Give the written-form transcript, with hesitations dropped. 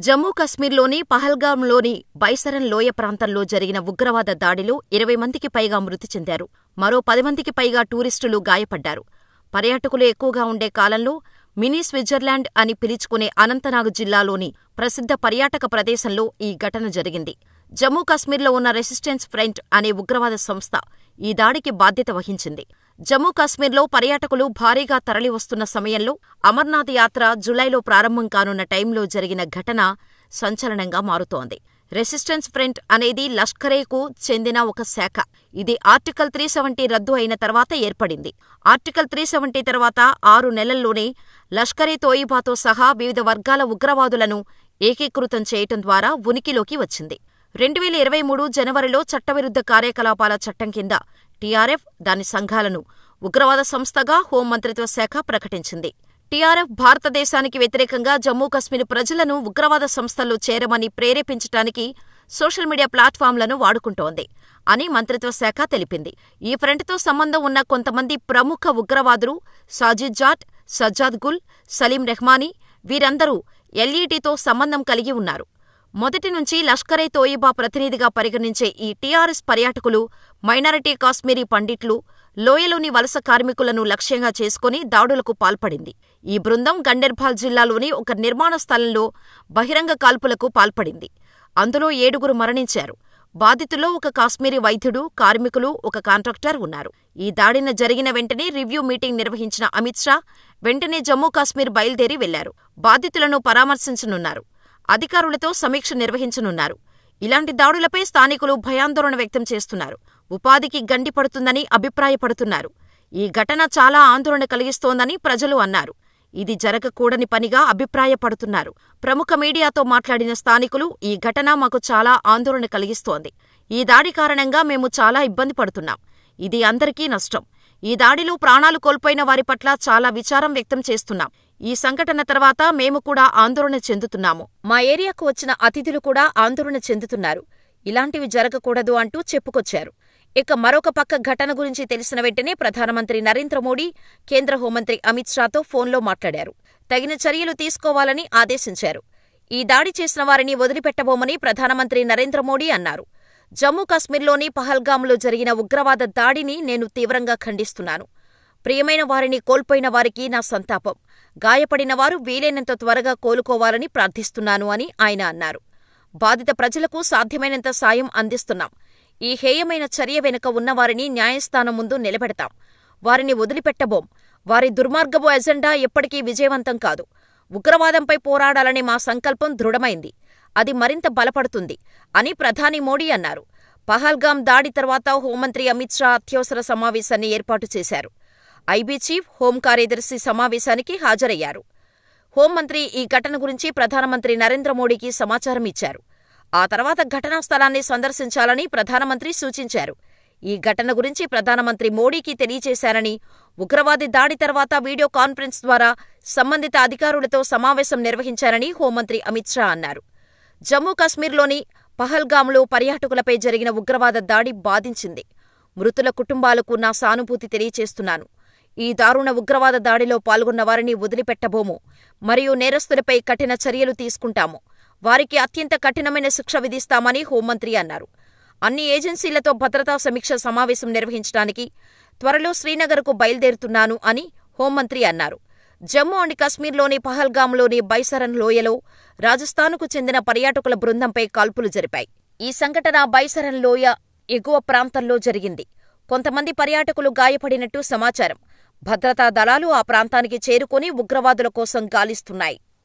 జమ్మూ కశ్మీర్లోని పహల్గామ్లోని బైసరన్ లోయ ప్రాంతంలో జరిగిన ఉగ్రవాద దాడిలో 20 మందికి పైగా మృతి చెందారు. మరో 10 మందికి పైగా టూరిస్టులు గాయపడ్డారు. పర్యాటకులు ఎక్కువగా ఉండే కాలంలో మినీ స్విట్జర్లాండ్ అని పిలుచుకునే అనంతనాగ్ జిల్లాలోని ప్రసిద్ధ పర్యాటక ప్రదేశంలో ఈ ఘటన జరిగింది. జమ్మూ కశ్మీర్లో ఉన్న రెసిస్టెన్స్ ఫ్రంట్ అనే ఉగ్రవాద సంస్థ ఈ దాడికి బాధ్యత వహించింది. జమ్మూ కశ్మీర్లో పర్యాటకులు భారీగా తరలివస్తున్న సమయంలో అమర్నాథ్ యాత్ర జులైలో ప్రారంభం కానున్న టైంలో జరిగిన ఘటన సంచలనంగా మారుతోంది. రెసిస్టెన్స్ ఫ్రంట్ అనేది లష్కరేకు చెందిన ఒక శాఖ. ఇది ఆర్టికల్ 370 రద్దు అయిన తర్వాత ఏర్పడింది. ఆర్టికల్ 370 తర్వాత 6 నెలల్లోనే లష్కరే-తోయిబాతో సహా వివిధ వర్గాల ఉగ్రవాదులను ఏకీకృతం చేయటం ద్వారా ఉనికిలోకి వచ్చింది. 2023 జనవరిలో చట్టవిరుద్ధ కార్యకలాపాల చట్టం కింద టీఆర్ఎఫ్, దాని సంఘాలను ఉగ్రవాద సంస్థగా హోంమంత్రిత్వ శాఖ ప్రకటించింది. టీఆర్ఎఫ్ భారతదేశానికి వ్యతిరేకంగా జమ్మూ కశ్మీర్ ప్రజలను ఉగ్రవాద సంస్థల్లో చేరమని ప్రేరేపించటానికి సోషల్ మీడియా ప్లాట్ఫామ్లను వాడుకుంటోంది అని మంత్రిత్వ శాఖ తెలిపింది. ఈ ఫ్రంట్తో సంబంధం ఉన్న కొంతమంది ప్రముఖ ఉగ్రవాదులు సాజిద్ జాట్, సజ్జాద్ గుల్, సలీం రెహ్మానీ వీరందరూ ఎల్ఈటీతో సంబంధం కలిగి ఉన్నారు. మొదటి నుంచి లష్కరే-తోయిబా ప్రతినిధిగా పరిగణించే ఈ టీఆర్ఎస్ పర్యాటకులు, మైనారిటీ కాశ్మీరీ పండిట్లు, లోయలోని వలస కార్మికులను లక్ష్యంగా చేసుకుని దాడులకు పాల్పడింది. ఈ బృందం గండెర్బాల్ జిల్లాలోని ఒక నిర్మాణ స్థలంలో బహిరంగ కాల్పులకు పాల్పడింది. అందులో 7గురు మరణించారు. బాధితుల్లో ఒక కాశ్మీరీ వైద్యుడు, కార్మికులు, ఒక కాంట్రాక్టర్ ఉన్నారు. ఈ దాడిన జరిగిన వెంటనే రివ్యూ మీటింగ్ నిర్వహించిన అమిత్ షా వెంటనే జమ్మూ కాశ్మీర్ బయలుదేరి వెళ్లారు. బాధితులను పరామర్శించనున్నారు. అధికారులతో సమీక్ష నిర్వహించనున్నారు. ఇలాంటి దాడులపై స్థానికులు భయాందోళన వ్యక్తం చేస్తున్నారు. ఉపాధికి గండి పడుతుందని అభిప్రాయపడుతున్నారు. ఈ ఘటన చాలా ఆందోళన కలిగిస్తోందని ప్రజలు అన్నారు. ఇది జరగకూడని పనిగా అభిప్రాయపడుతున్నారు. ప్రముఖ మీడియాతో మాట్లాడిన స్థానికులు ఈ ఘటన మాకు చాలా ఆందోళన కలిగిస్తోంది. ఈ దాడి కారణంగా మేము చాలా ఇబ్బంది పడుతున్నాం. ఇది అందరికీ నష్టం. ఈ దాడిలో ప్రాణాలు కోల్పోయిన వారి పట్ల చాలా విచారం వ్యక్తం చేస్తున్నాం. ఈ సంఘటన తర్వాత మేము కూడా ఆందోళన చెందుతున్నాము. మా ఏరియాకు వచ్చిన అతిథులు కూడా ఆందోళన చెందుతున్నారు. ఇలాంటివి జరగకూడదు అంటూ చెప్పుకొచ్చారు. ఇక మరొక పక్క ఘటన గురించి తెలిసిన వెంటనే ప్రధానమంత్రి నరేంద్ర మోడీ, కేంద్ర హోంమంత్రి అమిత్ షాతో ఫోన్లో మాట్లాడారు. తగిన చర్యలు తీసుకోవాలని ఆదేశించారు. ఈ దాడి చేసిన వారిని వదిలిపెట్టబోమని ప్రధానమంత్రి నరేంద్ర మోడీ అన్నారు. జమ్మూ కశ్మీర్లోని పహల్గామ్లో జరిగిన ఉగ్రవాద దాడిని నేను తీవ్రంగా ఖండిస్తున్నాను. ప్రియమైన వారిని కోల్పోయిన వారికి నా సంతాపం. గాయపడిన వారు వీలైనంత త్వరగా కోలుకోవాలని ప్రార్థిస్తున్నాను అని ఆయన అన్నారు. బాధిత ప్రజలకు సాధ్యమైనంత సాయం అందిస్తున్నాం. ఈ హేయమైన చర్య వెనుక ఉన్నవారిని న్యాయస్థానం ముందు నిలబెడతాం. వారిని వదిలిపెట్టబోం. వారి దుర్మార్గపు ఎజెండా ఎప్పటికీ విజయవంతం కాదు. ఉగ్రవాదంపై పోరాడాలనే మా సంకల్పం దృఢమైంది. అది మరింత బలపడుతుంది అని ప్రధాని మోడీ అన్నారు. పహల్గామ్ దాడి తర్వాత హోంమంత్రి అమిత్ షా అత్యవసర సమావేశాన్ని ఏర్పాటు చేశారు. ఐబీ చీఫ్, హోం కార్యదర్శి సమావేశానికి హాజరయ్యారు. హోంమంత్రి ఈ ఘటన గురించి ప్రధానమంత్రి నరేంద్ర మోడీకి సమాచారం ఇచ్చారు. ఆ తర్వాత ఘటనా స్థలాన్ని సందర్శించాలని ప్రధానమంత్రి సూచించారు. ఈ ఘటన గురించి ప్రధానమంత్రి మోడీకి తెలియచేశారని, ఉగ్రవాది దాడి తర్వాత వీడియో కాన్ఫరెన్స్ ద్వారా సంబంధిత అధికారులతో సమావేశం నిర్వహించారని హోంమంత్రి అమిత్ షా అన్నారు. జమ్మూ కశ్మీర్లోని పహల్గామ్లో పర్యాటకులపై జరిగిన ఉగ్రవాద దాడి బాధించింది. మృతుల కుటుంబాలకు నా సానుభూతి తెలియచేస్తున్నాను. ఈ దారుణ ఉగ్రవాద దాడిలో పాల్గొన్న వారిని వదిలిపెట్టబోము మరియు నేరస్తులపై కఠిన చర్యలు తీసుకుంటాము. వారికి అత్యంత కఠినమైన శిక్ష విధిస్తామని హోంమంత్రి అన్నారు. అన్ని ఏజెన్సీలతో భద్రతా సమీక్ష సమావేశం నిర్వహించడానికి త్వరలో శ్రీనగర్కు బయలుదేరుతున్నాను అని హోంమంత్రి అన్నారు. జమ్మూ అండ్ కశ్మీర్లోని పహల్గామ్లోని బైసరన్ లోయలో రాజస్థాన్కు చెందిన పర్యాటకుల బృందంపై కాల్పులు జరిపాయి. ఈ సంఘటన బైసరన్ లోయ ఎగువ ప్రాంతంలో జరిగింది. కొంతమంది పర్యాటకులు గాయపడినట్టు సమాచారం. భద్రతా దళాలు ఆ ప్రాంతానికి చేరుకుని ఉగ్రవాదుల కోసం గాలిస్తున్నాయి.